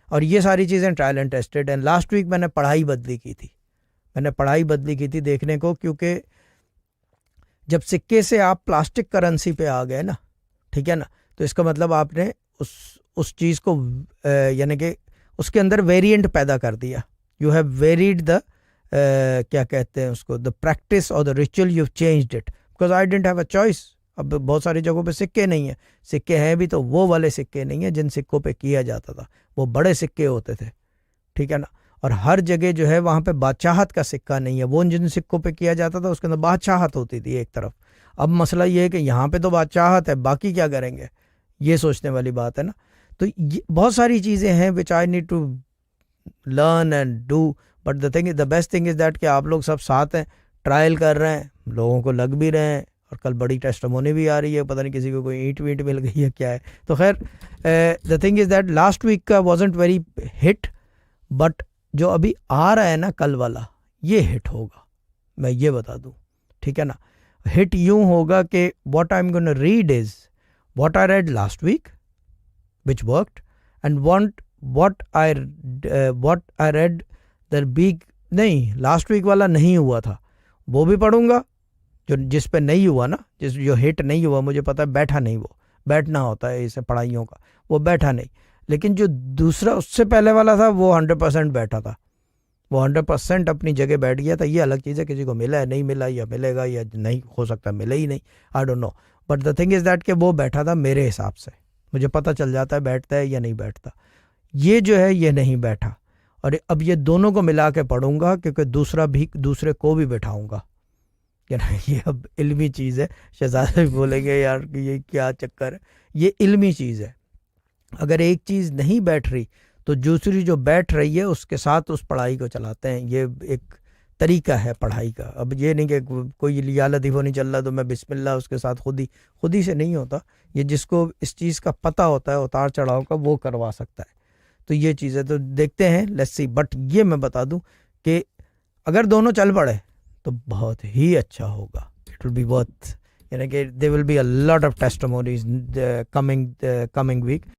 और ये सारी चीज़ें trial and tested. And last week मैंने पढ़ाई बदली की थी देखने को, क्योंकि जब सिक्के से आप प्लास्टिक करेंसी पे आ गए ना, ठीक है ना, तो इसका मतलब आपने उस चीज़ को यानी कि उसके अंदर वेरिएंट पैदा कर दिया। यू हैव वेरीड द क्या कहते हैं उसको, द प्रैक्टिस और the ritual, you changed it because I didn't have a choice. अब बहुत सारी जगहों पे सिक्के नहीं है, सिक्के हैं भी तो वो वाले सिक्के नहीं है जिन सिक्कों पे किया जाता था, वो बड़े सिक्के होते थे, ठीक है ना। और हर जगह जो है वहाँ पे बादशाहत का सिक्का नहीं है, वो जिन सिक्कों पे किया जाता था उसके अंदर बादशाहत होती थी एक तरफ। अब मसला ये है कि यहाँ पे तो बादशाहत है, बाकी क्या करेंगे, ये सोचने वाली बात है ना। तो बहुत सारी चीज़ें हैं which I need to learn and do, but the best thing is that कि आप लोग सब साथ हैं, ट्रायल कर रहे हैं, लोगों को लग भी रहे हैं, और कल बड़ी टेस्टिमोनी भी आ रही है, पता नहीं किसी को कोई ईंट वींट मिल गई है क्या है। तो खैर the thing is that last week का वॉजंट वेरी हिट, बट जो अभी आ रहा है ना कल वाला, ये हिट होगा, मैं ये बता दूं, ठीक है ना। हिट यूं होगा कि what I am gonna read is what I read last week which worked, and what I read the week, नहीं लास्ट वीक वाला नहीं हुआ था वो भी पढ़ूंगा, जो जिस पे नहीं हुआ ना, जो हिट नहीं हुआ, मुझे पता है बैठा नहीं, वो बैठना होता है इसे पढ़ाइयों का, वो बैठा नहीं। लेकिन जो दूसरा उससे पहले वाला था वो 100% बैठा था, वो 100% अपनी जगह बैठ गया था। ये अलग चीज़ है किसी को मिला है, नहीं मिला, या मिलेगा या नहीं, हो सकता मिले ही नहीं, I don't know, but the thing is that कि वो बैठा था मेरे हिसाब से, मुझे पता चल जाता है बैठता है या नहीं बैठता। ये जो है ये नहीं बैठा, और अब ये दोनों को मिला के पढ़ूंगा, क्योंकि दूसरा भी दूसरे को भी बैठाऊंगा, ये अब इल्मी चीज़ है। शहजादे भी बोलेंगे यार कि ये क्या चक्कर है, ये इल्मी चीज़ है। अगर एक चीज़ नहीं बैठ रही तो दूसरी जो बैठ रही है उसके साथ उस पढ़ाई को चलाते हैं, ये एक तरीका है पढ़ाई का। अब ये नहीं कि कोई लिया लतीफ़ो नहीं चल रहा तो मैं बिस्मिल्लाह उसके साथ खुद ही से नहीं होता, ये जिसको इस चीज़ का पता होता है उतार चढ़ाव का, वो करवा सकता है। तो ये चीज़ है, तो देखते हैं, लेट्स सी। बट ये मैं बता दूं कि अगर दोनों चल पड़े तो बहुत ही अच्छा होगा, इट विल बी वर्थ, यानी कि there will be a lot of testimonies coming week.